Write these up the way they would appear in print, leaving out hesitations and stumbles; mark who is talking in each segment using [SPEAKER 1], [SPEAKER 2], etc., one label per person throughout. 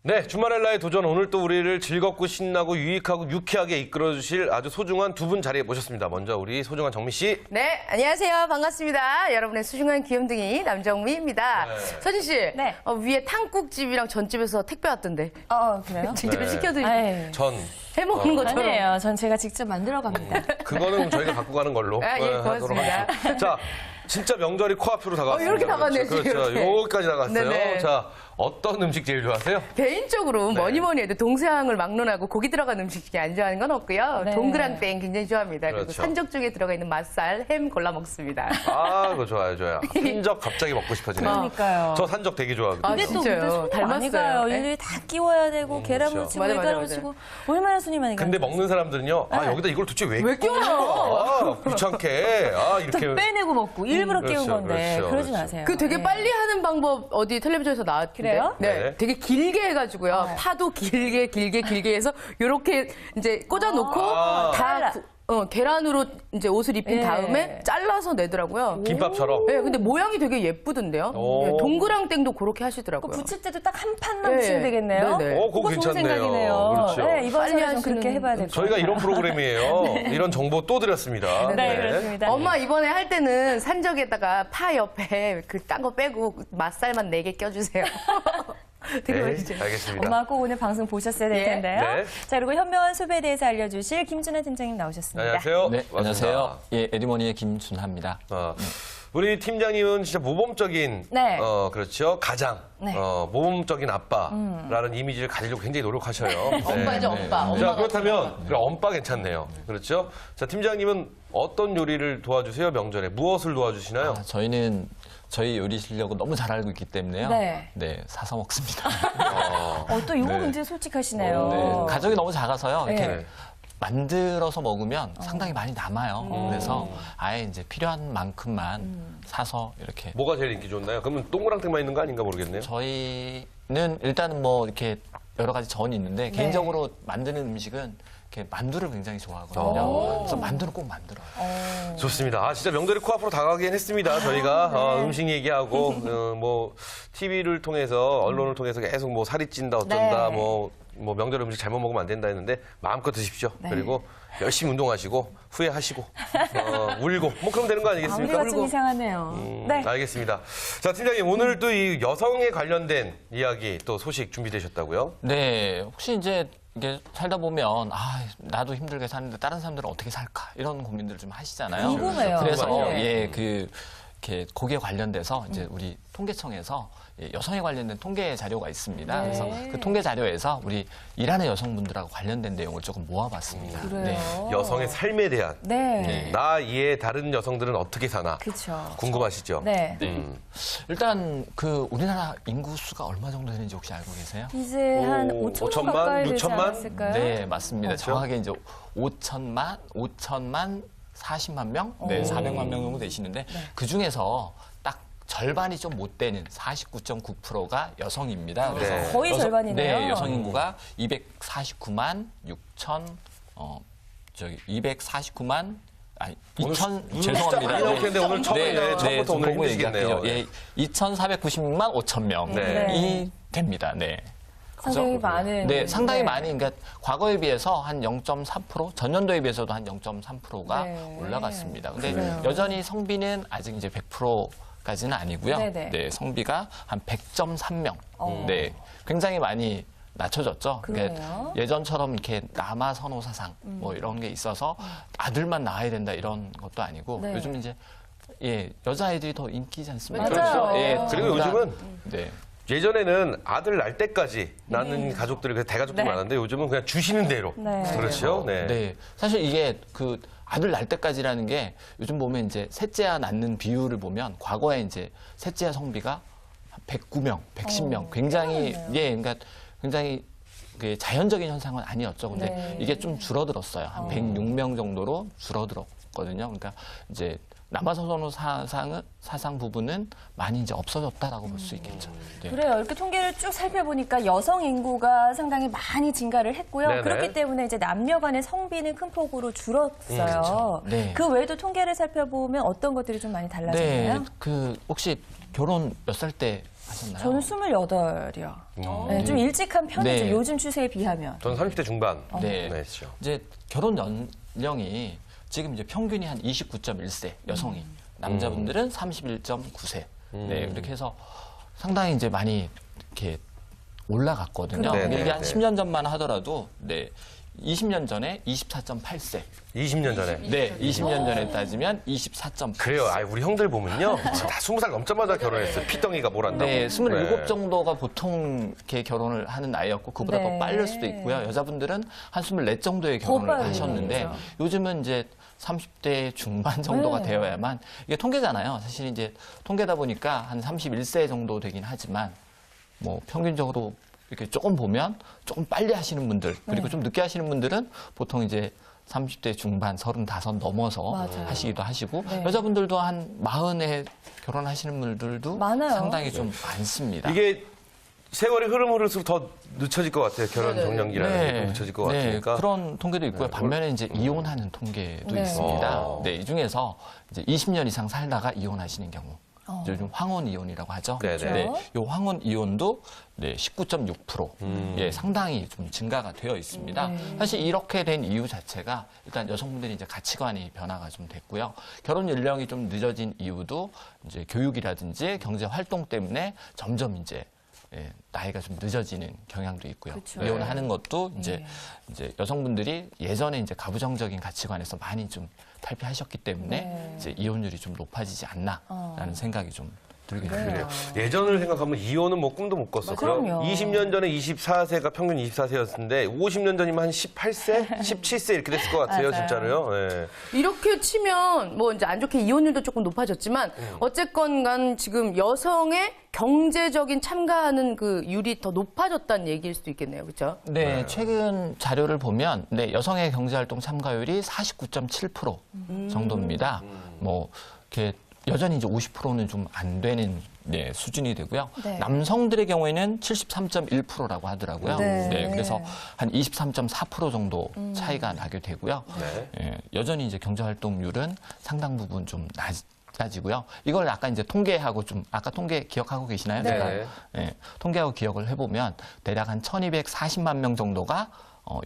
[SPEAKER 1] 네, 주말엘라의 도전 오늘 또 우리를 즐겁고 신나고 유익하고 유쾌하게 이끌어주실 아주 소중한 두 분 자리에 모셨습니다. 먼저 우리 소중한 정미 씨.
[SPEAKER 2] 네, 안녕하세요. 반갑습니다. 여러분의 소중한 귀염둥이 남정미입니다.
[SPEAKER 1] 네.
[SPEAKER 2] 서진 씨,
[SPEAKER 3] 네.
[SPEAKER 2] 위에 탕국집이랑 전집에서 택배 왔던데.
[SPEAKER 3] 그래요?
[SPEAKER 2] 직접
[SPEAKER 1] 네.
[SPEAKER 2] 시켜드리고
[SPEAKER 1] 전.
[SPEAKER 2] 해먹는 것처럼.
[SPEAKER 3] 아니에요. 전 제가 직접 만들어 갑니다.
[SPEAKER 1] 그거는 저희가 갖고 가는 걸로
[SPEAKER 2] 아, 예,
[SPEAKER 1] 하도록
[SPEAKER 2] 고맙습니다.
[SPEAKER 1] 하겠습니다. 자, 진짜 명절이 코앞으로 다가왔습니다.
[SPEAKER 2] 이렇게 다가왔네요,
[SPEAKER 1] 그렇죠.
[SPEAKER 2] 지금 이렇게.
[SPEAKER 1] 여기까지 나갔어요.
[SPEAKER 2] 네네.
[SPEAKER 1] 자, 어떤 음식 제일 좋아하세요?
[SPEAKER 2] 개인적으로
[SPEAKER 1] 네.
[SPEAKER 2] 뭐니 해도 동서양을 막론하고 고기 들어간 음식 중에 안 좋아하는 건 없고요.
[SPEAKER 3] 네.
[SPEAKER 2] 동그랑땡 굉장히 좋아합니다. 그리고
[SPEAKER 1] 그렇죠.
[SPEAKER 2] 산적 쪽에 들어가 있는 맛살, 햄 골라 먹습니다.
[SPEAKER 1] 아, 그거 좋아요, 좋아요. 산적 갑자기 먹고 싶어지네요.
[SPEAKER 3] 그러니까요.
[SPEAKER 1] 저 산적 되게 좋아하거든요.
[SPEAKER 2] 아,
[SPEAKER 3] 근데 또
[SPEAKER 2] 진짜요?
[SPEAKER 3] 근데 손이 많이
[SPEAKER 2] 닮았어요.
[SPEAKER 3] 가요.
[SPEAKER 2] 네.
[SPEAKER 3] 일일이 다 끼워야 되고 계란
[SPEAKER 1] 그렇죠.
[SPEAKER 3] 무치고
[SPEAKER 2] 맞아,
[SPEAKER 3] 밀가루
[SPEAKER 2] 맞아,
[SPEAKER 3] 무치고 얼마나 손이 많이 가요.
[SPEAKER 1] 근데 먹는 사람들은요, 여기다 이걸 도대체 왜
[SPEAKER 2] 끼워요?
[SPEAKER 1] 끼워요? 귀찮게. 이렇게.
[SPEAKER 3] 빼내고 먹고 일부러
[SPEAKER 1] 그렇죠,
[SPEAKER 3] 끼운 건데
[SPEAKER 1] 그렇죠,
[SPEAKER 3] 그러지
[SPEAKER 1] 그렇죠.
[SPEAKER 3] 마세요.
[SPEAKER 2] 그 되게
[SPEAKER 3] 네.
[SPEAKER 2] 빨리 하는 방법 어디 텔레비전에서 나왔는데.
[SPEAKER 3] 그래요?
[SPEAKER 2] 네.
[SPEAKER 1] 네.
[SPEAKER 2] 되게 길게 해가지고요. 파도 길게 해서 이렇게 이제 꽂아놓고
[SPEAKER 1] 아.
[SPEAKER 2] 다 계란으로 이제 옷을 입힌
[SPEAKER 3] 예.
[SPEAKER 2] 다음에 잘라서 내더라고요.
[SPEAKER 1] 김밥처럼.
[SPEAKER 2] 네, 근데 모양이 되게 예쁘던데요.
[SPEAKER 1] 오.
[SPEAKER 2] 네, 동그랑땡도 그렇게
[SPEAKER 3] 그거
[SPEAKER 2] 하시더라고요.
[SPEAKER 3] 붙일 때도 딱 한 판만
[SPEAKER 2] 네.
[SPEAKER 3] 붙이면 되겠네요.
[SPEAKER 2] 네네.
[SPEAKER 1] 그거
[SPEAKER 3] 좋은
[SPEAKER 1] 괜찮네요.
[SPEAKER 3] 생각이네요.
[SPEAKER 1] 그렇죠.
[SPEAKER 3] 네, 이번
[SPEAKER 2] 빨리
[SPEAKER 3] 설에 좀 그렇게
[SPEAKER 2] 하시는
[SPEAKER 3] 해봐야 될 것 같아요.
[SPEAKER 1] 저희가 이런 프로그램이에요. 이런 정보 또 드렸습니다.
[SPEAKER 3] 네, 그렇습니다.
[SPEAKER 2] 엄마 이번에 할 때는 산적에다가 파 옆에 그 딴 거 빼고 맛살만 4개 껴주세요. 되게
[SPEAKER 1] 네,
[SPEAKER 2] 맛있죠.
[SPEAKER 1] 알겠습니다.
[SPEAKER 3] 엄마 꼭 오늘 방송 보셨어야 될
[SPEAKER 2] 예.
[SPEAKER 3] 텐데요.
[SPEAKER 1] 네.
[SPEAKER 3] 자, 그리고 현명한 소비에 대해서 알려주실 김준하 팀장님 나오셨습니다.
[SPEAKER 1] 안녕하세요.
[SPEAKER 4] 네,
[SPEAKER 1] 반갑습니다.
[SPEAKER 4] 안녕하세요. 예, 에리머니의 김준하입니다.
[SPEAKER 1] 우리 팀장님은 진짜 모범적인,
[SPEAKER 3] 네.
[SPEAKER 1] 그렇죠. 가장,
[SPEAKER 3] 네.
[SPEAKER 1] 모범적인 아빠라는 이미지를 가지려고 굉장히 노력하셔요. 네.
[SPEAKER 2] 엄빠죠, 엄빠.
[SPEAKER 1] 자,
[SPEAKER 2] 엄마가
[SPEAKER 1] 그렇다면, 그럼 엄빠 괜찮네요. 그렇죠. 자, 팀장님은 어떤 요리를 도와주세요, 명절에? 무엇을 도와주시나요?
[SPEAKER 4] 저희는 저희 요리 실력을 너무 잘 알고 있기 때문에요.
[SPEAKER 3] 네.
[SPEAKER 4] 사서 먹습니다.
[SPEAKER 3] 또 이거
[SPEAKER 4] 네.
[SPEAKER 3] 굉장히 솔직하시네요.
[SPEAKER 4] 네, 가족이 너무 작아서요. 이렇게
[SPEAKER 3] 네.
[SPEAKER 4] 만들어서 먹으면 상당히 많이 남아요. 그래서 아예 이제 필요한 만큼만 사서 이렇게.
[SPEAKER 1] 뭐가 제일 인기 좋나요? 그러면 동그랑땡만 있는 거 아닌가 모르겠네요.
[SPEAKER 4] 저희는 일단은 뭐 이렇게 여러 가지 전이 있는데 개인적으로 만드는 음식은 이렇게 만두를 굉장히 좋아하거든요. 그래서 만두는 꼭 만들어요.
[SPEAKER 1] 좋습니다. 진짜 명절이 코앞으로 다가가긴 했습니다. 저희가 음식 얘기하고 뭐 TV를 통해서 언론을 통해서 계속 뭐 살이 찐다 어쩐다
[SPEAKER 3] 네.
[SPEAKER 1] 뭐 명절 음식 잘못 먹으면 안 된다 했는데 마음껏 드십시오. 그리고 열심히 운동하시고 후회하시고 울고 뭐 그러면 되는 거 아니겠습니까?
[SPEAKER 3] 아무리가 좀 이상하네요. 네.
[SPEAKER 1] 알겠습니다. 자, 팀장님 오늘 또 이 여성에 관련된 이야기 또 소식 준비되셨다고요?
[SPEAKER 4] 네, 혹시 이제 이게 살다 보면 나도 힘들게 사는데 다른 사람들은 어떻게 살까 이런 고민들을 좀 하시잖아요.
[SPEAKER 3] 궁금해요.
[SPEAKER 4] 그래서
[SPEAKER 3] 네.
[SPEAKER 4] 이렇게 거기에 관련돼서 이제 우리 통계청에서 여성에 관련된 통계 자료가 있습니다.
[SPEAKER 3] 네.
[SPEAKER 4] 그래서 그 통계 자료에서 우리 일하는 여성분들하고 관련된 내용을 조금 모아봤습니다.
[SPEAKER 3] 그래요.
[SPEAKER 1] 여성의 삶에 대한
[SPEAKER 3] 네.
[SPEAKER 1] 나 이외에 다른 여성들은 어떻게 사나
[SPEAKER 3] 그렇죠.
[SPEAKER 1] 궁금하시죠?
[SPEAKER 3] 네.
[SPEAKER 4] 네. 일단 그 우리나라 인구 수가 얼마 정도 되는지 혹시 알고 계세요?
[SPEAKER 3] 이제 한
[SPEAKER 1] 오,
[SPEAKER 3] 5천만
[SPEAKER 1] 5천만?
[SPEAKER 3] 가까이 되지
[SPEAKER 1] 6천만?
[SPEAKER 3] 않았을까요?
[SPEAKER 4] 네, 맞습니다.
[SPEAKER 1] 그렇죠?
[SPEAKER 4] 정확하게 이제 5천만 40만 명? 네, 400만 명 정도 되시는데 그 중에서 딱 절반이 좀 못 되는 49.9%가 여성입니다. 그래서
[SPEAKER 1] 네.
[SPEAKER 3] 거의 절반이네요.
[SPEAKER 4] 네, 여성 인구가 249만 6천 249만 아니
[SPEAKER 1] 오늘
[SPEAKER 4] 2천
[SPEAKER 1] 숫자
[SPEAKER 4] 죄송합니다.
[SPEAKER 1] 많이 나올 텐데 오늘 처음부터 오늘
[SPEAKER 4] 보고
[SPEAKER 1] 힘드시겠네요.
[SPEAKER 4] 얘기할게요. 예, 2,496만 5천 명이
[SPEAKER 1] 네.
[SPEAKER 4] 됩니다. 네.
[SPEAKER 3] 상당히 많은.
[SPEAKER 4] 네, 상당히 많이, 그러니까 과거에 비해서 한 0.3%, 전년도에 비해서도 한 0.3%가
[SPEAKER 3] 네.
[SPEAKER 4] 올라갔습니다. 근데
[SPEAKER 3] 그래요.
[SPEAKER 4] 여전히 성비는 아직 이제 100%까지는 아니고요.
[SPEAKER 3] 네네.
[SPEAKER 4] 네, 성비가 한 100.3명. 네, 굉장히 많이 낮춰졌죠.
[SPEAKER 3] 그러네요.
[SPEAKER 4] 그러니까 예전처럼 이렇게 남아 선호 사상 뭐 이런 게 있어서 아들만 낳아야 된다 이런 것도 아니고
[SPEAKER 3] 네.
[SPEAKER 4] 요즘 이제 여자아이들이 더 인기지 않습니까?
[SPEAKER 3] 맞아요.
[SPEAKER 4] 그렇죠.
[SPEAKER 1] 그리고
[SPEAKER 4] 그러니까
[SPEAKER 1] 요즘은
[SPEAKER 4] 네.
[SPEAKER 1] 예전에는 아들 날 때까지 낳는 가족들이 그래서 대가족들이
[SPEAKER 3] 네.
[SPEAKER 1] 많았는데 요즘은 그냥 주시는 대로.
[SPEAKER 3] 네.
[SPEAKER 1] 그렇죠. 네.
[SPEAKER 4] 네. 사실 이게 그 아들 낳을 때까지라는 게 요즘 보면 이제 셋째아 낳는 비율을 보면 과거에 이제 셋째아 성비가 109명, 110명. 굉장히, 그러니까 굉장히 그 자연적인 현상은 아니었죠. 근데
[SPEAKER 3] 네.
[SPEAKER 4] 이게 좀 줄어들었어요. 한 106명 정도로 줄어들었거든요. 그러니까 이제 남아선호 사상 부분은 많이 이제 없어졌다라고 볼 수 있겠죠. 네.
[SPEAKER 3] 그래요. 이렇게 통계를 쭉 살펴보니까 여성 인구가 상당히 많이 증가를 했고요.
[SPEAKER 1] 네네.
[SPEAKER 3] 그렇기 때문에 이제 남녀 간의 성비는 큰 폭으로 줄었어요.
[SPEAKER 4] 그렇죠. 네.
[SPEAKER 3] 그 외에도 통계를 살펴보면 어떤 것들이 좀 많이 달라졌나요?
[SPEAKER 4] 네, 그 혹시 결혼 몇 살 때 하셨나요?
[SPEAKER 3] 저는 28이요. 네, 좀 일찍 한 편이죠.
[SPEAKER 4] 네.
[SPEAKER 3] 요즘 추세에 비하면.
[SPEAKER 1] 저는 30대 중반.
[SPEAKER 4] 네.
[SPEAKER 1] 했죠.
[SPEAKER 4] 이제 결혼 연령이 지금 이제 평균이 한 29.1세 여성이 남자분들은 31.9세. 네, 그렇게 해서 상당히 이제 많이 이렇게 올라갔거든요.
[SPEAKER 1] 네,
[SPEAKER 4] 이게
[SPEAKER 1] 네,
[SPEAKER 4] 한
[SPEAKER 1] 네.
[SPEAKER 4] 10년 전만 하더라도 20년 전에 24.8세.
[SPEAKER 1] 20년 전에.
[SPEAKER 4] 네, 20년 전에 따지면 24.8세.
[SPEAKER 1] 그래요. 우리 형들 보면요. 다 20살 넘자마자 결혼했어요. 피덩이가 뭐란다고.
[SPEAKER 4] 네, 27
[SPEAKER 1] 네.
[SPEAKER 4] 정도가 보통 이렇게 결혼을 하는 나이였고 그보다
[SPEAKER 3] 네.
[SPEAKER 4] 더 빠를 수도 있고요. 여자분들은 한 24 정도에 결혼을
[SPEAKER 3] 빠르죠.
[SPEAKER 4] 하셨는데
[SPEAKER 3] 그렇죠.
[SPEAKER 4] 요즘은 이제 30대 중반 정도가
[SPEAKER 3] 네.
[SPEAKER 4] 되어야만 이게 통계잖아요. 사실 이제 통계다 보니까 한 31세 정도 되긴 하지만 뭐 평균적으로 이렇게 조금 보면 조금 빨리 하시는 분들 그리고 좀 늦게 하시는 분들은 보통 이제 30대 중반 35 넘어서
[SPEAKER 3] 맞아요.
[SPEAKER 4] 하시기도 하시고
[SPEAKER 3] 네.
[SPEAKER 4] 여자분들도 한 40에 결혼하시는 분들도
[SPEAKER 3] 많아요.
[SPEAKER 4] 상당히 좀 많습니다.
[SPEAKER 1] 이게 세월이 흐를수록 더 늦춰질 것 같아요. 결혼 정년기라는 게 또 늦춰질 것 같으니까.
[SPEAKER 4] 그런 통계도 있고요. 반면에 이제 이혼하는 통계도
[SPEAKER 3] 네.
[SPEAKER 4] 있습니다.
[SPEAKER 1] 어.
[SPEAKER 4] 네, 이 중에서 이제 20년 이상 살다가 이혼하시는 경우. 요즘 황혼 이혼이라고 하죠.
[SPEAKER 1] 네네.
[SPEAKER 4] 네, 요 황혼 이혼도 19.6% 예, 상당히 좀 증가가 되어 있습니다. 사실 이렇게 된 이유 자체가 일단 여성분들이 이제 가치관이 변화가 좀 됐고요. 결혼 연령이 좀 늦어진 이유도 이제 교육이라든지 경제 활동 때문에 점점 이제 나이가 좀 늦어지는 경향도 있고요.
[SPEAKER 3] 그렇죠.
[SPEAKER 4] 이혼하는 것도 이제 여성분들이 예전에 이제 가부장적인 가치관에서 많이 좀 탈피하셨기 때문에 이제 이혼율이 좀 높아지지 않나라는 생각이 좀 들게 됩니다.
[SPEAKER 1] 그래요. 예전을 생각하면 이혼은 뭐 꿈도 못 꿨었고요.
[SPEAKER 3] 그럼요.
[SPEAKER 1] 20년 전에 24세가 평균 24세였는데 50년 전이면 한 18세, 17세 이렇게 됐을 것 같아요,
[SPEAKER 3] 맞아요.
[SPEAKER 1] 진짜로요. 예.
[SPEAKER 2] 이렇게 치면 뭐 이제 안 좋게 이혼율도 조금 높아졌지만 어쨌건 간 지금 여성의 경제적인 참가하는 그 율이 더 높아졌다는 얘기일 수도 있겠네요. 그렇죠?
[SPEAKER 4] 네, 최근 자료를 보면 여성의 경제활동 참가율이 49.7% 정도입니다. 뭐 이렇게 여전히 이제 50%는 좀 안 되는 수준이 되고요.
[SPEAKER 3] 네.
[SPEAKER 4] 남성들의 경우에는 73.1%라고 하더라고요.
[SPEAKER 3] 네.
[SPEAKER 4] 그래서 한 23.4% 정도 차이가 나게 되고요.
[SPEAKER 1] 네.
[SPEAKER 4] 여전히 이제 경제활동률은 상당 부분 좀 낮아지고요. 이걸 아까 이제 통계하고 좀 아까 통계 기억하고 계시나요?
[SPEAKER 1] 네.
[SPEAKER 4] 제가 통계하고 기억을 해보면 대략 한 1,240만 명 정도가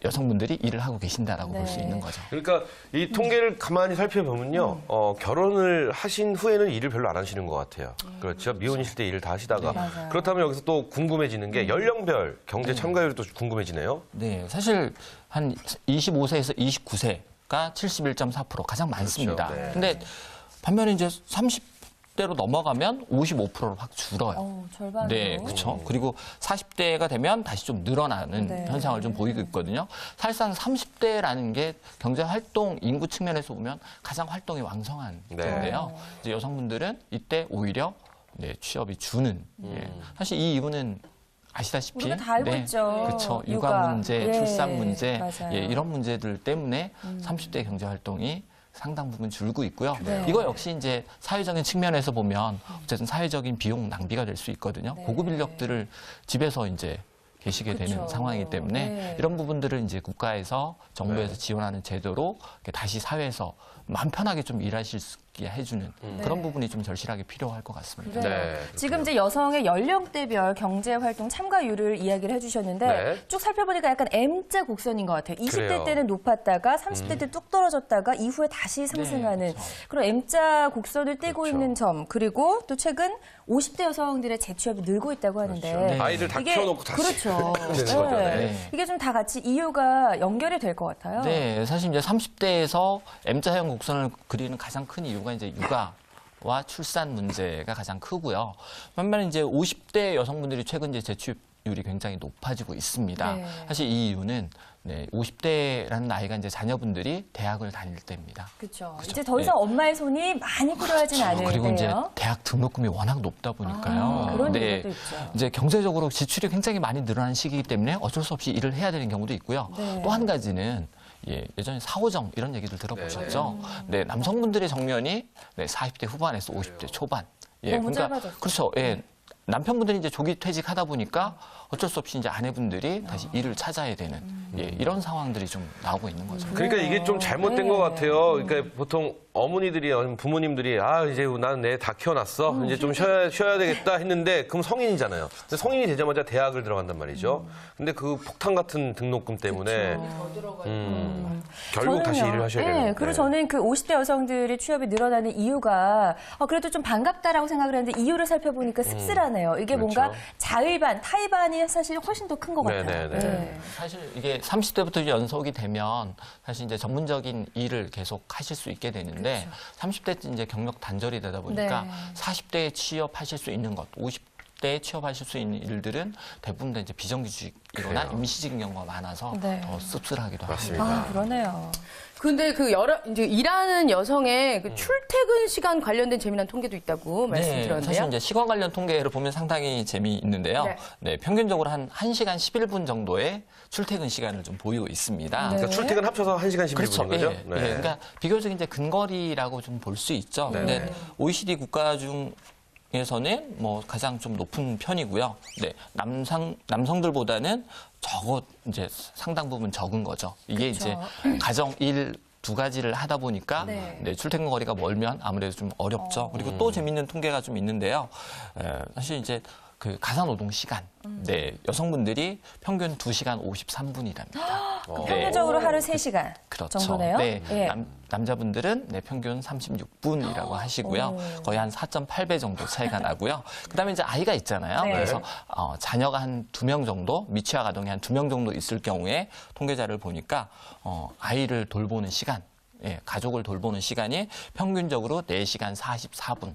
[SPEAKER 4] 여성분들이 일을 하고 계신다라고 볼 수 있는 거죠.
[SPEAKER 1] 그러니까 이 통계를 가만히 살펴보면요. 결혼을 하신 후에는 일을 별로 안 하시는 것 같아요. 그렇죠. 미혼이실 때 일을 다 하시다가.
[SPEAKER 3] 맞아요.
[SPEAKER 1] 그렇다면 여기서 또 궁금해지는 게 연령별 경제 참가율이 또 궁금해지네요.
[SPEAKER 4] 네, 사실 한 25세에서 29세가 71.4% 가장 많습니다.
[SPEAKER 1] 그렇죠. 네.
[SPEAKER 4] 근데 반면에 이제 30대로 넘어가면 55%로 확 줄어요.
[SPEAKER 3] 절반으로.
[SPEAKER 4] 네, 그렇죠. 그리고 40대가 되면 다시 좀 늘어나는
[SPEAKER 3] 네.
[SPEAKER 4] 현상을 좀 보이고 있거든요. 사실상 30대라는 게 경제 활동 인구 측면에서 보면 가장 활동이 왕성한
[SPEAKER 1] 네.
[SPEAKER 4] 때인데요. 이제 여성분들은 이때 오히려 취업이 주는. 사실 이 이유는 아시다시피
[SPEAKER 3] 우리가 다 알고 있죠.
[SPEAKER 4] 그렇죠.
[SPEAKER 3] 육아.
[SPEAKER 4] 육아 문제,
[SPEAKER 3] 예,
[SPEAKER 4] 출산 문제,
[SPEAKER 3] 맞아요.
[SPEAKER 4] 이런 문제들 때문에 30대 경제 활동이 상당 부분 줄고 있고요.
[SPEAKER 3] 네.
[SPEAKER 4] 이거 역시 이제 사회적인 측면에서 보면 어쨌든 사회적인 비용 낭비가 될 수 있거든요.
[SPEAKER 3] 네.
[SPEAKER 4] 고급 인력들을 집에서 이제 계시게
[SPEAKER 3] 그쵸.
[SPEAKER 4] 되는 상황이기 때문에
[SPEAKER 3] 네.
[SPEAKER 4] 이런 부분들을 이제 국가에서 정부에서 지원하는 제도로 이렇게 다시 사회에서 마음 편하게 좀 일하실 수 있게 해주는 그런 부분이 좀 절실하게 필요할 것 같습니다.
[SPEAKER 3] 그래요.
[SPEAKER 1] 네,
[SPEAKER 3] 지금 이제 여성의 연령대별 경제활동 참가율을 이야기를 해주셨는데
[SPEAKER 1] 네.
[SPEAKER 3] 쭉 살펴보니까 약간 M자 곡선인 것 같아요. 20대
[SPEAKER 1] 그래요.
[SPEAKER 3] 때는 높았다가 30대 때 뚝 떨어졌다가 이후에 다시 상승하는 그런 M자 곡선을 떼고
[SPEAKER 1] 그렇죠.
[SPEAKER 3] 있는 점 그리고 또 최근 50대 여성들의 재취업이 늘고 있다고 하는데
[SPEAKER 4] 네.
[SPEAKER 1] 아이들 다
[SPEAKER 3] 이게
[SPEAKER 1] 키워놓고 다시.
[SPEAKER 3] 그렇죠.
[SPEAKER 1] 되는 거죠.
[SPEAKER 4] 네.
[SPEAKER 3] 이게 좀 다 같이 이유가 연결이 될 것 같아요.
[SPEAKER 4] 네, 사실 이제 30대에서 M자형 곡선을 그리는 가장 큰 이유가 이제 육아와 출산 문제가 가장 크고요. 반면에 이제 50대 여성분들이 최근 이제 재취업률이 굉장히 높아지고 있습니다.
[SPEAKER 3] 네.
[SPEAKER 4] 사실 이 이유는 50대라는 나이가 이제 자녀분들이 대학을 다닐 때입니다.
[SPEAKER 3] 그렇죠. 이제 더 이상 엄마의 손이 많이 필요하진 않을
[SPEAKER 4] 그리고 이제
[SPEAKER 3] 때예요.
[SPEAKER 4] 대학 등록금이 워낙 높다 보니까요.
[SPEAKER 3] 그런
[SPEAKER 4] 네,
[SPEAKER 3] 이유도 있죠.
[SPEAKER 4] 이제 경제적으로 지출이 굉장히 많이 늘어난 시기이기 때문에 어쩔 수 없이 일을 해야 되는 경우도 있고요.
[SPEAKER 3] 네.
[SPEAKER 4] 또 한 가지는 예전에 4호정 이런 얘기들 들어보셨죠? 네, 남성분들의 정년이 40대 후반에서 50대 초반.
[SPEAKER 3] 너무 짧아졌어요.
[SPEAKER 4] 그렇죠. 예. 남편분들이 이제 조기 퇴직하다 보니까 어쩔 수 없이 이제 아내분들이 다시 일을 찾아야 되는 예, 이런 상황들이 좀 나오고 있는 거죠.
[SPEAKER 1] 그러니까 이게 좀 잘못된 것 같아요. 그러니까 보통 어머니들이, 부모님들이, 이제 나는 내 다 키워놨어. 이제 좀 쉬어야 되겠다 했는데, 그럼 성인이잖아요. 근데 성인이 되자마자 대학을 들어간단 말이죠. 근데 그 폭탄 같은 등록금 때문에, 결국 다시 일을 하셔야 되는.
[SPEAKER 3] 그리고 저는 그 50대 여성들의 취업이 늘어나는 이유가, 그래도 좀 반갑다라고 생각을 했는데, 이유를 살펴보니까 씁쓸하네요. 이게 뭔가
[SPEAKER 1] 그렇죠.
[SPEAKER 3] 자의반, 타의반이 사실 훨씬 더 큰 것 같아요.
[SPEAKER 1] 네네네.
[SPEAKER 3] 네.
[SPEAKER 4] 사실 이게 30대부터 연속이 되면 사실 이제 전문적인 일을 계속 하실 수 있게 되는데 30대 이제 경력 단절이 되다 보니까
[SPEAKER 3] 네.
[SPEAKER 4] 40대에 취업하실 수 있는 것, 50대에 취업하실 수 있는 일들은 대부분 다 이제 비정규직이거나
[SPEAKER 1] 그래요.
[SPEAKER 4] 임시직 경우가 많아서
[SPEAKER 3] 네.
[SPEAKER 4] 더 씁쓸하기도
[SPEAKER 1] 맞습니다.
[SPEAKER 4] 합니다.
[SPEAKER 3] 그러네요.
[SPEAKER 2] 근데 이제 일하는 여성의 그 출퇴근 시간 관련된 재미난 통계도 있다고 말씀드렸는데요.
[SPEAKER 4] 사실 이제 시간 관련 통계를 보면 상당히 재미있는데요.
[SPEAKER 2] 네.
[SPEAKER 4] 네, 평균적으로 한 1시간 11분 정도의 출퇴근 시간을 좀 보이고 있습니다.
[SPEAKER 1] 그러니까 출퇴근 합쳐서 1시간 11분인
[SPEAKER 4] 그렇죠.
[SPEAKER 1] 거죠?
[SPEAKER 4] 예, 예. 그러니까 비교적 이제 근거리라고 좀 볼 수 있죠.
[SPEAKER 1] 네.
[SPEAKER 4] 근데 OECD 국가 중에서는 뭐 가장 좀 높은 편이고요. 네, 남성들보다는 이제 상당 부분 적은 거죠. 이게 이제 가정 일 두 가지를 하다 보니까 네, 출퇴근 거리가 멀면 아무래도 좀 어렵죠. 그리고 또 재밌는 통계가 좀 있는데요. 사실 이제 그 가사노동 시간, 네, 여성분들이 평균 2시간 53분이랍니다.
[SPEAKER 3] 평균적으로 하루 3시간
[SPEAKER 4] 그렇죠.
[SPEAKER 3] 정도네요.
[SPEAKER 4] 네,
[SPEAKER 3] 예.
[SPEAKER 4] 남자분들은 네, 평균 36분이라고 하시고요. 거의 한 4.8배 정도 차이가 나고요. 그다음에 이제 아이가 있잖아요.
[SPEAKER 3] 네.
[SPEAKER 4] 그래서 자녀가 한 2명 정도, 미취학 아동이 한 2명 정도 있을 경우에 통계자를 보니까 아이를 돌보는 시간, 예, 가족을 돌보는 시간이 평균적으로 4시간 44분.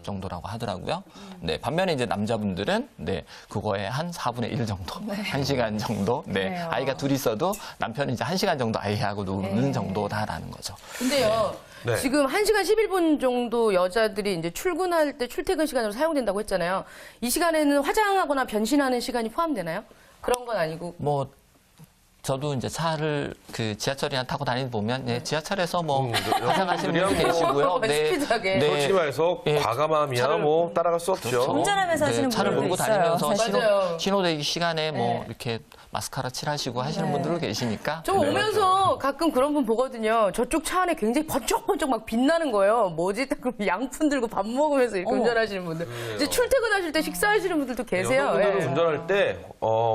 [SPEAKER 4] 정도라고 하더라고요. 네, 반면에 이제 남자분들은 네, 그거에 한 4분의 1 정도, 1시간 정도. 네,
[SPEAKER 3] 그래요.
[SPEAKER 4] 아이가 둘 있어도 남편이 이제 1시간 정도 아이하고 노는 정도다라는 거죠.
[SPEAKER 2] 근데요.
[SPEAKER 1] 네.
[SPEAKER 2] 지금 1시간 11분 정도 여자들이 이제 출근할 때 출퇴근 시간으로 사용된다고 했잖아요. 이 시간에는 화장하거나 변신하는 시간이 포함되나요? 그런 건 아니고.
[SPEAKER 4] 뭐 저도 이제 차를 그 지하철이나 타고 다니다 보면 네, 지하철에서 뭐 화장하시는 분들
[SPEAKER 1] 여성분들이야
[SPEAKER 4] 계시고요.
[SPEAKER 2] 스피드하게.
[SPEAKER 1] 솔직히 말해서
[SPEAKER 4] 예.
[SPEAKER 1] 과감함이야
[SPEAKER 4] 차를-
[SPEAKER 1] 뭐 따라갈 수 없죠.
[SPEAKER 4] 그렇죠.
[SPEAKER 3] 운전하면서 하시는
[SPEAKER 4] 차를
[SPEAKER 3] 분들도
[SPEAKER 4] 몰고
[SPEAKER 3] 있어요,
[SPEAKER 4] 다니면서
[SPEAKER 3] 사실.
[SPEAKER 2] 맞아요.
[SPEAKER 4] 신호대기 시간에 뭐
[SPEAKER 3] 네.
[SPEAKER 4] 이렇게 마스카라 칠하시고 하시는 분들도 계시니까
[SPEAKER 2] 저 오면서 가끔 그런 분 보거든요. 저쪽 차 안에 굉장히 번쩍번쩍 막 빛나는 거예요. 뭐지? 그럼 양푼 들고 밥 먹으면서 이렇게 운전하시는 분들. 이제 출퇴근하실 때 식사하시는 분들도 계세요.
[SPEAKER 1] 여성분들은
[SPEAKER 2] 예.
[SPEAKER 1] 운전할 때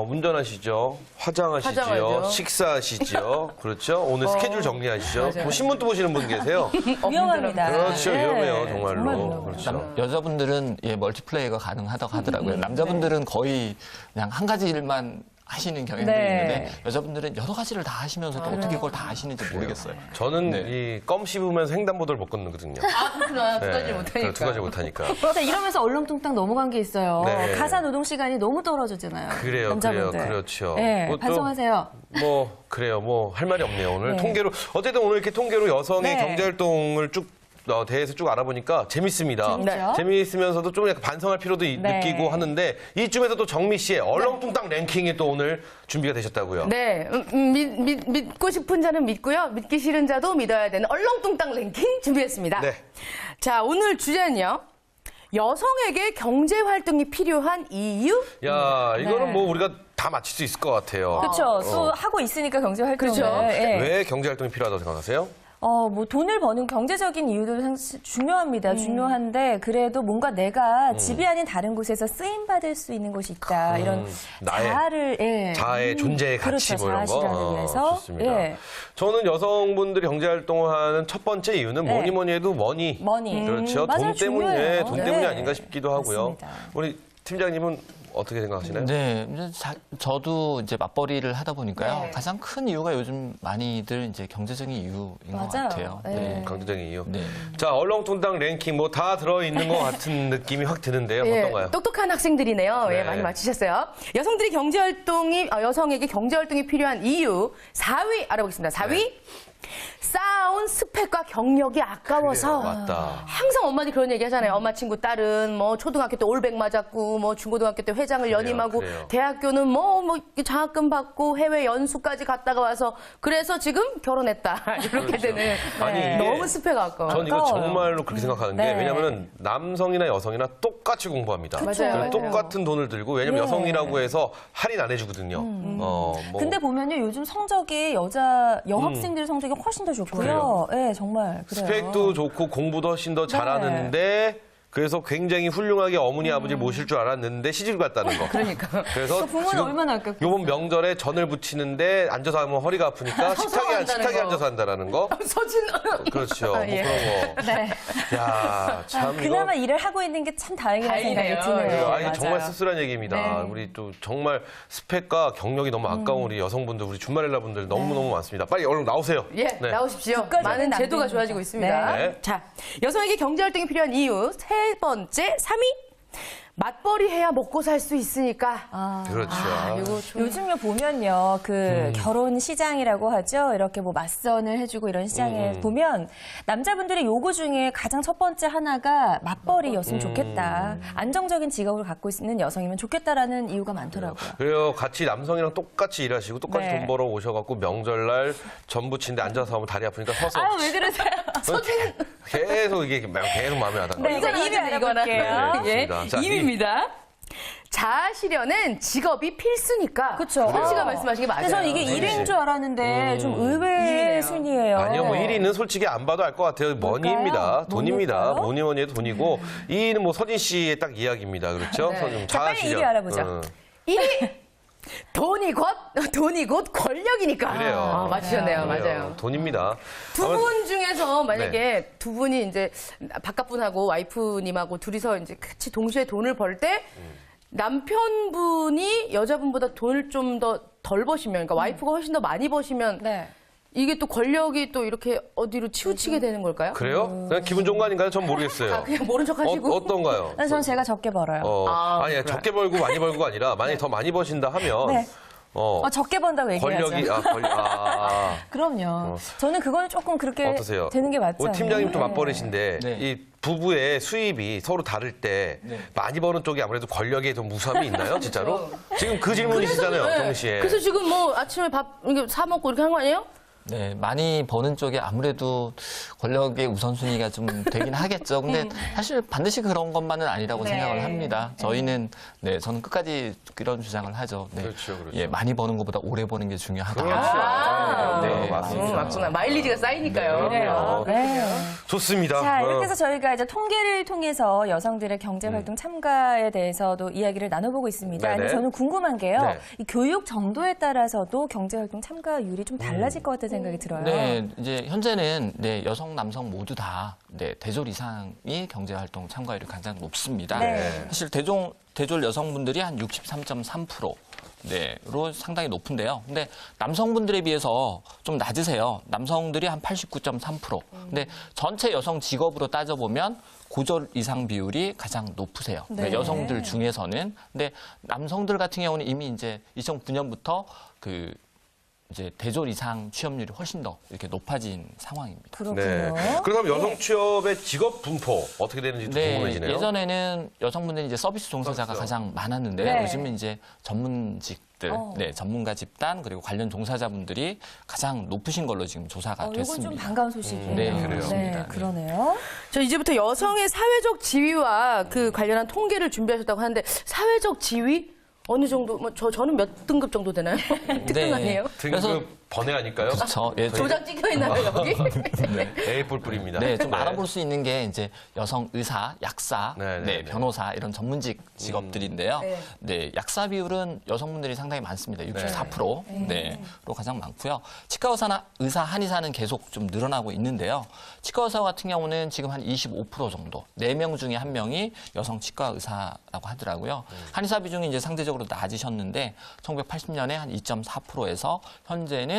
[SPEAKER 1] 운전하시죠, 화장하시죠,
[SPEAKER 2] 화장하죠.
[SPEAKER 1] 식사하시죠, 그렇죠. 오늘 스케줄 정리하시죠.
[SPEAKER 2] 맞아요.
[SPEAKER 1] 뭐 신문도 보시는 분 계세요.
[SPEAKER 3] 위험합니다.
[SPEAKER 1] 그렇죠,
[SPEAKER 3] 네.
[SPEAKER 1] 위험해요, 정말로.
[SPEAKER 3] 정말 위험해요.
[SPEAKER 1] 그렇죠.
[SPEAKER 4] 여자분들은 예, 멀티플레이가 가능하다고 하더라고요. 남자분들은 거의 그냥 한 가지 일만 하시는 경향들이
[SPEAKER 3] 네.
[SPEAKER 4] 있는데 여자분들은 여러 가지를 다 하시면서도 어떻게 그걸 다 하시는지 모르겠어요.
[SPEAKER 1] 저는
[SPEAKER 4] 네.
[SPEAKER 1] 이 껌 씹으면서 횡단보도를 못 걷거든요.
[SPEAKER 2] 아, 그렇구나. 두 가지
[SPEAKER 1] 네,
[SPEAKER 2] 못하니까.
[SPEAKER 1] 두 가지 못하니까.
[SPEAKER 3] 자, 이러면서 얼렁뚱땅 넘어간 게 있어요.
[SPEAKER 1] 네.
[SPEAKER 3] 가사 노동 시간이 너무 떨어졌잖아요.
[SPEAKER 1] 그래요,
[SPEAKER 3] 남자분들.
[SPEAKER 1] 그래요, 그렇죠.
[SPEAKER 3] 네,
[SPEAKER 1] 뭐 또-
[SPEAKER 3] 반성하세요.
[SPEAKER 1] 뭐 그래요, 뭐 할 말이 없네요. 오늘
[SPEAKER 3] 네.
[SPEAKER 1] 통계로 어쨌든 오늘 이렇게 통계로 여성의
[SPEAKER 3] 네.
[SPEAKER 1] 경제활동을 쭉 대해서 쭉 알아보니까 재밌습니다.
[SPEAKER 3] 재밌죠?
[SPEAKER 1] 재미있으면서 좀 약간 반성할 필요도
[SPEAKER 3] 네.
[SPEAKER 1] 느끼고 하는데 이쯤에서 또 정미 씨의 얼렁뚱땅 랭킹이 또 오늘 준비가 되셨다고요.
[SPEAKER 2] 네, 믿고 싶은 자는 믿고요. 믿기 싫은 자도 믿어야 되는 얼렁뚱땅 랭킹 준비했습니다.
[SPEAKER 1] 네.
[SPEAKER 2] 자, 오늘 주제는요. 여성에게 경제 활동이 필요한 이유?
[SPEAKER 1] 야, 이거는
[SPEAKER 3] 네.
[SPEAKER 1] 뭐 우리가 다 맞힐 수 있을 것 같아요.
[SPEAKER 3] 그렇죠. 또 하고 있으니까 경제 활동을.
[SPEAKER 2] 그렇죠.
[SPEAKER 3] 예.
[SPEAKER 1] 왜 경제활동이 필요하다고 생각하세요?
[SPEAKER 3] 뭐 돈을 버는 경제적인 이유도 사실 중요합니다. 중요한데 그래도 뭔가 내가 집이 아닌 다른 곳에서 쓰임 받을 수 있는 곳이 있다. 이런
[SPEAKER 1] 나의
[SPEAKER 3] 자아를
[SPEAKER 1] 자아의 존재의 가치
[SPEAKER 3] 그렇죠.
[SPEAKER 1] 뭐 이런 거.
[SPEAKER 3] 자아 실현을 위해서.
[SPEAKER 1] 좋습니다.
[SPEAKER 3] 예.
[SPEAKER 1] 저는 여성분들이 경제활동을 하는 첫 번째 이유는
[SPEAKER 3] 네.
[SPEAKER 1] 뭐니 해도 머니.
[SPEAKER 3] 머니.
[SPEAKER 1] 그렇죠.
[SPEAKER 3] 맞아요.
[SPEAKER 1] 돈 때문에
[SPEAKER 3] 중요해요.
[SPEAKER 1] 돈
[SPEAKER 3] 네.
[SPEAKER 1] 때문이 아닌가 싶기도 하고요.
[SPEAKER 3] 맞습니다.
[SPEAKER 1] 우리 팀장님은 어떻게 생각하시나요?
[SPEAKER 4] 네, 이제 저도 이제 맞벌이를 하다 보니까요.
[SPEAKER 3] 네.
[SPEAKER 4] 가장 큰 이유가 요즘 많이들 이제 경제적인 이유인 것
[SPEAKER 3] 맞아요.
[SPEAKER 4] 같아요.
[SPEAKER 3] 네.
[SPEAKER 1] 강조적인 이유.
[SPEAKER 4] 네.
[SPEAKER 1] 자, 얼렁뚱땅 랭킹 뭐 다 들어있는 것 같은 느낌이 확 드는데요.
[SPEAKER 2] 예,
[SPEAKER 1] 어떤가요?
[SPEAKER 2] 똑똑한 학생들이네요.
[SPEAKER 1] 네.
[SPEAKER 2] 예, 많이 맞히셨어요. 여성들이 여성에게 경제활동이 필요한 이유 4위 알아보겠습니다. 4위. 쌓아온 스펙과 경력이 아까워서
[SPEAKER 1] 맞다.
[SPEAKER 2] 항상 엄마들이 그런 얘기 하잖아요. 엄마 친구 딸은 뭐 초등학교 때 올백 맞았고, 뭐 중고등학교 때 회장을 연임하고,
[SPEAKER 1] 그래요.
[SPEAKER 2] 대학교는 뭐 장학금 받고 해외 연수까지 갔다가 와서 그래서 지금 결혼했다. 이렇게 되는.
[SPEAKER 1] 아니, 이게
[SPEAKER 2] 너무 습해 가까워.
[SPEAKER 1] 전 이거
[SPEAKER 3] 아까워요.
[SPEAKER 1] 정말로 그렇게 생각하는 게
[SPEAKER 3] 네.
[SPEAKER 1] 왜냐면은 남성이나 여성이나 똑같이 공부합니다.
[SPEAKER 2] 맞아요.
[SPEAKER 1] 똑같은 돈을 들고 왜냐면
[SPEAKER 3] 네.
[SPEAKER 1] 여성이라고 해서 할인 안 해주거든요. 뭐
[SPEAKER 3] 근데 보면요, 요즘 성적이 여학생들의 성적이 훨씬 더 좋고요. 네, 정말 그래요.
[SPEAKER 1] 스펙도 좋고 공부도 훨씬 더 잘하는데 그래서 굉장히 훌륭하게 어머니 아버지를 모실 줄 알았는데 시집 갔다는 거.
[SPEAKER 2] 그러니까.
[SPEAKER 1] 그래서
[SPEAKER 3] 부모는
[SPEAKER 1] 지금
[SPEAKER 3] 얼마나 아깝겠어요.
[SPEAKER 1] 요번 명절에 전을 부치는데 앉아서 하면 허리가 아프니까
[SPEAKER 2] 서서 한다는
[SPEAKER 1] 식탁에
[SPEAKER 2] 거.
[SPEAKER 1] 앉아서 한다는 거.
[SPEAKER 2] 서진.
[SPEAKER 1] 그렇죠. 뭐
[SPEAKER 2] 예.
[SPEAKER 1] 그런 거.
[SPEAKER 3] 네.
[SPEAKER 1] 야, 참
[SPEAKER 3] 그나마
[SPEAKER 1] 이거.
[SPEAKER 3] 일을 하고 있는 게 참 다행이라는
[SPEAKER 2] 다행이네요.
[SPEAKER 3] 생각이 드네요.
[SPEAKER 1] 아, 이거 정말
[SPEAKER 3] 맞아요.
[SPEAKER 1] 씁쓸한 얘기입니다.
[SPEAKER 3] 네.
[SPEAKER 1] 우리 또 정말 스펙과 경력이 너무 아까운 우리 여성분들, 우리 주말렐라 분들 너무너무 많습니다. 빨리 얼른 나오세요.
[SPEAKER 2] 예,
[SPEAKER 1] 네.
[SPEAKER 2] 나오십시오.
[SPEAKER 3] 국가적인
[SPEAKER 2] 많은 제도가
[SPEAKER 3] 남편입니다.
[SPEAKER 2] 좋아지고 있습니다.
[SPEAKER 1] 네.
[SPEAKER 2] 자, 여성에게 경제활동이 필요한 이유 세 번째, 3위. 맞벌이 해야 먹고 살 수 있으니까.
[SPEAKER 1] 그렇죠.
[SPEAKER 2] 이거 좀
[SPEAKER 3] 요즘요 보면요 그 결혼 시장이라고 하죠. 이렇게 뭐 맞선을 해주고 이런 시장에 보면 남자분들의 요구 중에 가장 첫 번째 하나가 맞벌이였으면 좋겠다. 안정적인 직업을 갖고 있는 여성이면 좋겠다라는 이유가 많더라고요.
[SPEAKER 1] 그래요. 같이 남성이랑 똑같이 일하시고 똑같이
[SPEAKER 3] 네.
[SPEAKER 1] 돈 벌어 오셔갖고 명절날 전 부치는데 앉아서 하면 다리 아프니까 서서
[SPEAKER 3] 아유 왜 그러세요?
[SPEAKER 1] 계속 이게 계속 마음에 안
[SPEAKER 3] 네,
[SPEAKER 1] 든다.
[SPEAKER 3] 이거 이미 알아볼게요.
[SPEAKER 2] 예,
[SPEAKER 1] 좋습니다. 자,
[SPEAKER 2] 2위입니다. 자아실현은 직업이 필수니까.
[SPEAKER 3] 그쵸.
[SPEAKER 2] 손 씨가 말씀하신 게 맞아요.
[SPEAKER 3] 그래서 이게
[SPEAKER 1] 네.
[SPEAKER 3] 1위인 줄 알았는데 좀 의외의 순위예요.
[SPEAKER 1] 아니요, 뭐 1위는 솔직히 안 봐도 알 것 같아요. 머니입니다. 돈입니다.
[SPEAKER 3] 뭘까요?
[SPEAKER 1] 뭐니 해도 돈이고 2위는 뭐 서진 씨의 딱 이야기입니다. 그렇죠?
[SPEAKER 2] 네.
[SPEAKER 3] 자, 빨리 1위 알아보죠.
[SPEAKER 2] 1위. 돈이 곧 권력이니까.
[SPEAKER 1] 그래요.
[SPEAKER 2] 맞추셨네요. 맞아요.
[SPEAKER 1] 돈입니다.
[SPEAKER 2] 두 분 중에서 만약에
[SPEAKER 1] 네.
[SPEAKER 2] 두 분이 이제 바깥분하고 와이프님하고 둘이서 이제 같이 동시에 돈을 벌 때 남편분이 여자분보다 돈을 좀 더 덜 버시면, 그러니까 와이프가 훨씬 더 많이 버시면
[SPEAKER 3] 네.
[SPEAKER 2] 이게 또 권력이 또 이렇게 어디로 치우치게 되는 걸까요?
[SPEAKER 1] 그래요? 그냥 기분 좋은 거 아닌가요? 전 모르겠어요.
[SPEAKER 2] 그냥 모른 척 하시고.
[SPEAKER 1] 어떤가요?
[SPEAKER 3] 그래서 저는 제가 적게 벌어요.
[SPEAKER 1] 아니,
[SPEAKER 2] 그래.
[SPEAKER 1] 적게 벌고 많이 벌고가 아니라 만약에 더 많이 버신다 하면
[SPEAKER 3] 네. 적게 번다고 얘기하죠.
[SPEAKER 1] 권력이
[SPEAKER 3] 그럼요. 저는 그건 조금 그렇게
[SPEAKER 1] 어떠세요?
[SPEAKER 3] 되는 게 맞죠.
[SPEAKER 1] 오 팀장님 좀 맞벌이신데
[SPEAKER 4] 네.
[SPEAKER 1] 이 부부의 수입이 서로 다를 때
[SPEAKER 4] 네.
[SPEAKER 1] 많이 버는 쪽이 아무래도 권력에 좀 무수함이 있나요, 진짜로? 지금 그 질문이시잖아요,
[SPEAKER 2] 네.
[SPEAKER 1] 동시에.
[SPEAKER 2] 그래서 지금 뭐 아침에 밥 이렇게 사 먹고 이렇게 한 거 아니에요?
[SPEAKER 4] 네, 많이 버는 쪽에 아무래도 권력의 우선순위가 좀 되긴 하겠죠. 근데 사실 반드시 그런 것만은 아니라고
[SPEAKER 3] 네.
[SPEAKER 4] 생각을 합니다. 저는 끝까지 그런 주장을 하죠. 네.
[SPEAKER 1] 그렇죠, 그렇죠.
[SPEAKER 4] 예, 많이 버는 것보다 오래 버는 게 중요하다.
[SPEAKER 1] 그렇죠.
[SPEAKER 4] 네,
[SPEAKER 1] 맞습니다.
[SPEAKER 2] 맞구나. 마일리지가 쌓이니까요.
[SPEAKER 1] 그래요.
[SPEAKER 3] 네.
[SPEAKER 1] 좋습니다.
[SPEAKER 3] 자, 이렇게 해서 저희가 이제 통계를 통해서 여성들의 경제활동 참가에 대해서도 이야기를 나눠보고 있습니다.
[SPEAKER 1] 네네.
[SPEAKER 3] 근데 저는 궁금한 게요.
[SPEAKER 1] 네.
[SPEAKER 3] 이 교육 정도에 따라서도 경제활동 참가율이 좀 달라질 것 같다는 생각이 들어요.
[SPEAKER 4] 네, 이제 현재는 여성, 남성 모두 다 대졸 이상이 경제활동 참가율이 가장 높습니다.
[SPEAKER 3] 네.
[SPEAKER 4] 사실 대졸 여성분들이 한 63.3%로 상당히 높은데요. 근데 남성분들에 비해서 좀 낮으세요. 남성들이 한 89.3%. 근데 전체 여성 직업으로 따져보면 고졸 이상 비율이 가장 높으세요.
[SPEAKER 3] 네.
[SPEAKER 4] 여성들 중에서는. 근데 남성들 같은 경우는 이미 이제 2009년부터 이제 대졸 이상 취업률이 훨씬 더 이렇게 높아진 상황입니다.
[SPEAKER 3] 그렇군요.
[SPEAKER 1] 네. 그럼 여성 취업의 직업 분포 어떻게 되는지 좀 궁금해지네요.
[SPEAKER 4] 예전에는 여성분들이 이제 서비스 종사자가 가장 많았는데
[SPEAKER 3] 네.
[SPEAKER 4] 요즘은 이제 전문직들, 전문가 집단 그리고 관련 종사자분들이 가장 높으신 걸로 지금 조사가
[SPEAKER 3] 이건
[SPEAKER 4] 됐습니다.
[SPEAKER 3] 좀 반가운 소식이에요.
[SPEAKER 4] 네, 그렇습니다.
[SPEAKER 3] 네, 그러네요.
[SPEAKER 2] 저 이제부터 여성의 사회적 지위와 그 관련한 통계를 준비하셨다고 하는데 사회적 지위? 어느 정도? 뭐 저는 몇 등급 정도 되나요? 특등 아니에요?
[SPEAKER 1] 등급 번외 아닐까요?
[SPEAKER 4] 그렇죠. 예,
[SPEAKER 2] 도장 찍혀 있나요 여기?
[SPEAKER 1] A 뿔뿔입니다.
[SPEAKER 4] 네, 좀 알아볼 수 있는 게 이제 여성 의사, 약사,
[SPEAKER 1] 네.
[SPEAKER 4] 변호사 이런 전문직 직업들인데요.
[SPEAKER 2] 네.
[SPEAKER 4] 약사 비율은 여성분들이 상당히 많습니다. 64%로 가장 많고요. 치과 의사, 한의사는 계속 좀 늘어나고 있는데요. 치과 의사 같은 경우는 지금 한 25% 정도, 4명 중에 1명이 여성 치과 의사라고 하더라고요. 한의사 비중이 이제 상대적으로 낮으셨는데 1980년에 한 2.4%에서 현재는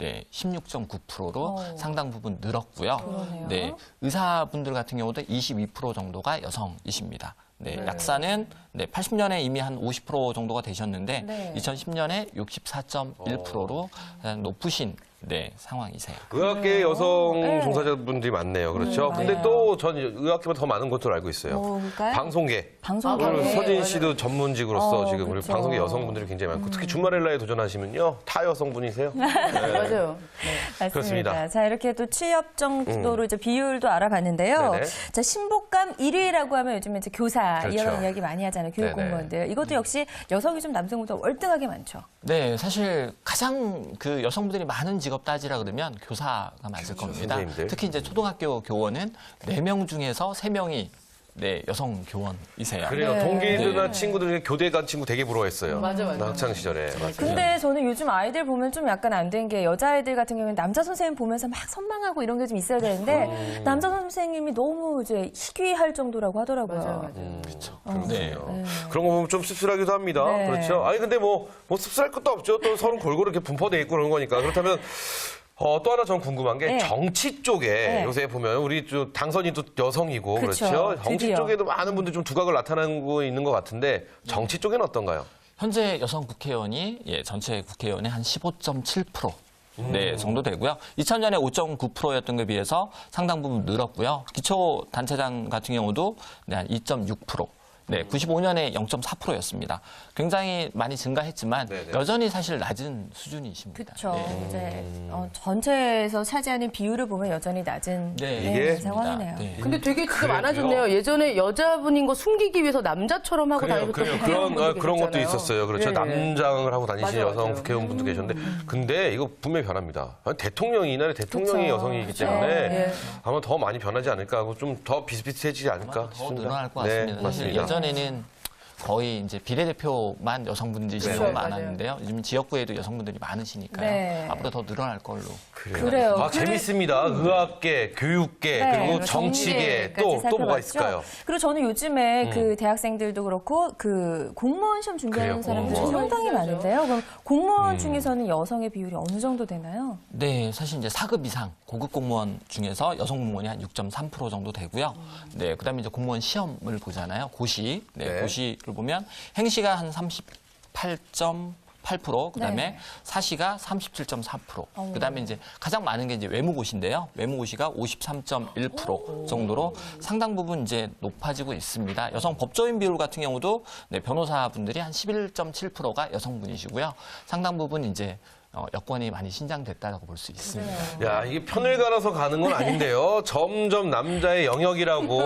[SPEAKER 4] 16.9%로 상당 부분 늘었고요.
[SPEAKER 3] 그러네요.
[SPEAKER 4] 네, 의사분들 같은 경우도 22% 정도가 여성이십니다. 약사는 80년에 이미 한 50% 정도가 되셨는데
[SPEAKER 3] 네.
[SPEAKER 4] 2010년에 64.1%로 가장 높으신 네, 상황이세요.
[SPEAKER 1] 의학계 여성
[SPEAKER 3] 네.
[SPEAKER 1] 종사자분들이 많네요. 그렇죠.
[SPEAKER 3] 맞아요.
[SPEAKER 1] 근데 또 전 의학계보다 더 많은 것으로 알고 있어요.
[SPEAKER 3] 뭘까요?
[SPEAKER 1] 방송계.
[SPEAKER 3] 방송계.
[SPEAKER 1] 오늘
[SPEAKER 2] 네,
[SPEAKER 1] 서진
[SPEAKER 2] 맞아요.
[SPEAKER 1] 씨도 전문직으로서 지금 우리
[SPEAKER 3] 그쵸.
[SPEAKER 1] 방송계 여성분들이 굉장히 많고 특히 주말엘라에 도전하시면요. 타 여성분이세요. 네.
[SPEAKER 2] 맞아요.
[SPEAKER 3] 맞습니다.
[SPEAKER 1] 그렇습니다.
[SPEAKER 3] 자, 이렇게 또 취업 정도로 이제 비율도 알아봤는데요.
[SPEAKER 1] 네네.
[SPEAKER 3] 자, 신복감 1위라고 하면 요즘에 이제 교사
[SPEAKER 1] 그렇죠.
[SPEAKER 3] 이런 이야기 많이 하잖아요. 교육
[SPEAKER 1] 네네.
[SPEAKER 3] 공무원들. 이것도 역시 여성이 좀 남성보다 월등하게 많죠.
[SPEAKER 4] 네, 사실 가장 그 여성분들이 많은 직업 따지라 그러면 교사가 맞을 겁니다.
[SPEAKER 1] 선생님들.
[SPEAKER 4] 특히 이제 초등학교 교원은 4명 중에서 3명이 네, 여성 교원이세요.
[SPEAKER 1] 그래요.
[SPEAKER 3] 네.
[SPEAKER 1] 동기들이나 친구들 교대 간 친구 되게 부러워했어요.
[SPEAKER 2] 맞아.
[SPEAKER 1] 나 학창 시절에.
[SPEAKER 3] 근데 저는 요즘 아이들 보면 좀 약간 안 된 게 여자아이들 같은 경우는 남자 선생님 보면서 막 선망하고 이런 게 좀 있어야 되는데 남자 선생님이 너무 이제 희귀할 정도라고 하더라고요.
[SPEAKER 2] 맞아요.
[SPEAKER 4] 그렇죠.
[SPEAKER 1] 네. 그런 거 보면 좀 씁쓸하기도 합니다.
[SPEAKER 3] 네.
[SPEAKER 1] 그렇죠. 아니 근데 뭐 씁쓸할 것도 없죠. 또 서로 골고루 이렇게 분포돼 있고 그런 거니까. 그렇다면 또 하나 전 궁금한 게
[SPEAKER 3] 네.
[SPEAKER 1] 정치 쪽에
[SPEAKER 3] 네.
[SPEAKER 1] 요새 보면 우리 좀 당선인 또 여성이고
[SPEAKER 3] 그쵸.
[SPEAKER 1] 그렇죠. 정치
[SPEAKER 3] 드디어.
[SPEAKER 1] 쪽에도 많은 분들이 좀 두각을 나타내고 있는 것 같은데 정치 쪽에는 어떤가요?
[SPEAKER 4] 현재 여성 국회의원이 전체 국회의원의 한 15.7%. 네, 정도 되고요. 2000년에 5.9%였던 것에 비해서 상당 부분 늘었고요. 기초단체장 같은 경우도 한 2.6%. 네, 95년에 0.4%였습니다. 굉장히 많이 증가했지만
[SPEAKER 1] 네네.
[SPEAKER 4] 여전히 사실 낮은 수준이십니다.
[SPEAKER 3] 그렇죠.
[SPEAKER 4] 네.
[SPEAKER 3] 이제 전체에서 차지하는 비율을 보면 여전히 낮은
[SPEAKER 4] 네,
[SPEAKER 1] 이게
[SPEAKER 3] 상황이네요.
[SPEAKER 4] 네.
[SPEAKER 2] 근데 되게 진짜
[SPEAKER 1] 그래요?
[SPEAKER 2] 많아졌네요. 예전에 여자분인 거 숨기기 위해서 남자처럼 하고 다니셨던
[SPEAKER 1] 그런 것도 있었어요. 그렇죠.
[SPEAKER 2] 예, 예.
[SPEAKER 1] 남장을 하고 다니시는
[SPEAKER 2] 맞아요,
[SPEAKER 1] 여성
[SPEAKER 2] 맞아요.
[SPEAKER 1] 국회의원분도 계셨는데, 근데 이거 분명히 변합니다. 대통령이 이날에 대통령이
[SPEAKER 3] 그쵸.
[SPEAKER 1] 여성이기
[SPEAKER 3] 그쵸.
[SPEAKER 1] 때문에
[SPEAKER 2] 예.
[SPEAKER 1] 아마 더 많이 변하지 않을까 하고 좀 더 비슷비슷해지지 않을까
[SPEAKER 4] 더
[SPEAKER 1] 싶습니다.
[SPEAKER 4] 늘어날 것
[SPEAKER 1] 네,
[SPEAKER 4] 같습니다. 사실
[SPEAKER 1] 맞습니다.
[SPEAKER 4] 예전에는 거의 이제 비례대표만 여성분들이
[SPEAKER 1] 네.
[SPEAKER 4] 너무
[SPEAKER 2] 맞아요.
[SPEAKER 4] 많았는데요. 요즘 지역구에도 여성분들이 많으시니까요.
[SPEAKER 3] 네.
[SPEAKER 4] 앞으로 더 늘어날 걸로.
[SPEAKER 3] 그래요.
[SPEAKER 1] 아, 재밌습니다. 의학계, 교육계,
[SPEAKER 3] 네,
[SPEAKER 1] 그리고 정치계, 또
[SPEAKER 3] 정치계까지
[SPEAKER 1] 뭐가
[SPEAKER 3] 살펴봤죠.
[SPEAKER 1] 있을까요?
[SPEAKER 3] 그리고 저는 요즘에 그 대학생들도 그렇고 그 공무원 시험 준비하는
[SPEAKER 1] 그래요,
[SPEAKER 3] 사람들이
[SPEAKER 1] 공무원.
[SPEAKER 3] 상당히 많은데요. 그럼 공무원 중에서는 여성의 비율이 어느 정도 되나요?
[SPEAKER 4] 네, 사실 이제 4급 이상 고급 공무원 중에서 여성 공무원이 한 6.3% 정도 되고요. 네, 그다음에 이제 공무원 시험을 보잖아요. 고시. 네,
[SPEAKER 1] 네.
[SPEAKER 4] 고시를 보면 행시가 한 38.8%, 그다음에
[SPEAKER 3] 네.
[SPEAKER 4] 사시가 37.4%. 그다음에 이제 가장 많은 게 이제 외무고시인데요. 외무고시가 53.1% 정도로 상당 부분 이제 높아지고 있습니다. 여성 법조인 비율 같은 경우도 네, 변호사분들이 한 11.7%가 여성분이시고요. 상당 부분 이제 여권이 많이 신장됐다라고 볼 수 있습니다.
[SPEAKER 1] 야, 이게 편을 갈아서 가는 건 아닌데요. 점점 남자의 영역이라고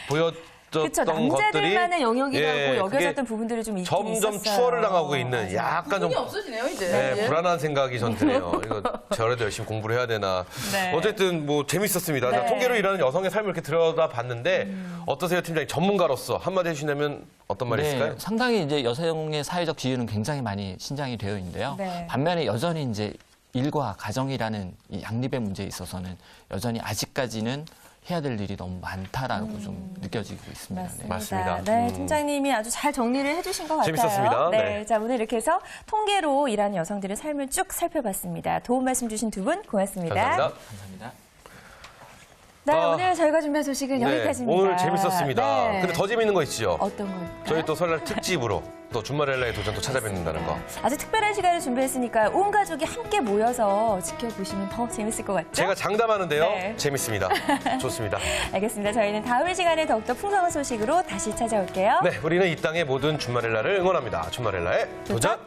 [SPEAKER 1] 보였던
[SPEAKER 3] 그렇죠.
[SPEAKER 1] 것들이
[SPEAKER 3] 남자들만의 영역이라고
[SPEAKER 1] 예,
[SPEAKER 3] 여겨졌던
[SPEAKER 1] 그게
[SPEAKER 3] 부분들이 좀 있긴
[SPEAKER 1] 점점
[SPEAKER 3] 있었어요.
[SPEAKER 1] 추월을 당하고 있는 약간 좀
[SPEAKER 2] 분이 없어지네요, 이제.
[SPEAKER 1] 네,
[SPEAKER 2] 예.
[SPEAKER 1] 불안한 생각이 전 드네요. 이거 저래도 열심히 공부를 해야 되나.
[SPEAKER 3] 네.
[SPEAKER 1] 어쨌든 뭐 재밌었습니다. 자,
[SPEAKER 3] 네.
[SPEAKER 1] 통계로 일하는 여성의 삶을 이렇게 들여다봤는데 어떠세요, 팀장님? 전문가로서 한마디 해주시면 어떤 말이 있을까요?
[SPEAKER 4] 상당히 이제 여성의 사회적 지위는 굉장히 많이 신장이 되어 있는데요.
[SPEAKER 3] 네.
[SPEAKER 4] 반면에 여전히 이제 일과 가정이라는 이 양립의 문제에 있어서는 여전히 아직까지는 해야 될 일이 너무 많다라고 좀 느껴지고 있습니다. 네.
[SPEAKER 1] 맞습니다.
[SPEAKER 3] 네, 팀장님이 아주 잘 정리를 해주신 것 같아요.
[SPEAKER 1] 재밌었습니다.
[SPEAKER 3] 네,
[SPEAKER 1] 네.
[SPEAKER 3] 자 오늘 이렇게 해서 통계로 일하는 여성들의 삶을 쭉 살펴봤습니다. 도움 말씀 주신 두 분 고맙습니다.
[SPEAKER 1] 감사합니다.
[SPEAKER 4] 감사합니다.
[SPEAKER 3] 네,
[SPEAKER 1] 아,
[SPEAKER 3] 오늘 저희가 준비한 소식은 여기까지입니다.
[SPEAKER 1] 오늘 재밌었습니다.
[SPEAKER 3] 네.
[SPEAKER 1] 근데 더 재밌는 거 있죠?
[SPEAKER 3] 어떤 건?
[SPEAKER 1] 저희 또 설날 특집으로 또 주말엘라의 도전 또 찾아뵙는다는 거.
[SPEAKER 3] 아주 특별한 시간을 준비했으니까 온 가족이 함께 모여서 지켜보시면 더 재밌을 것 같죠?
[SPEAKER 1] 제가 장담하는데요.
[SPEAKER 3] 네.
[SPEAKER 1] 재밌습니다. 좋습니다.
[SPEAKER 3] 알겠습니다. 저희는 다음 시간에 더욱더 풍성한 소식으로 다시 찾아올게요.
[SPEAKER 1] 네, 우리는 이 땅의 모든 주말엘라를 응원합니다. 주말엘라의 도전!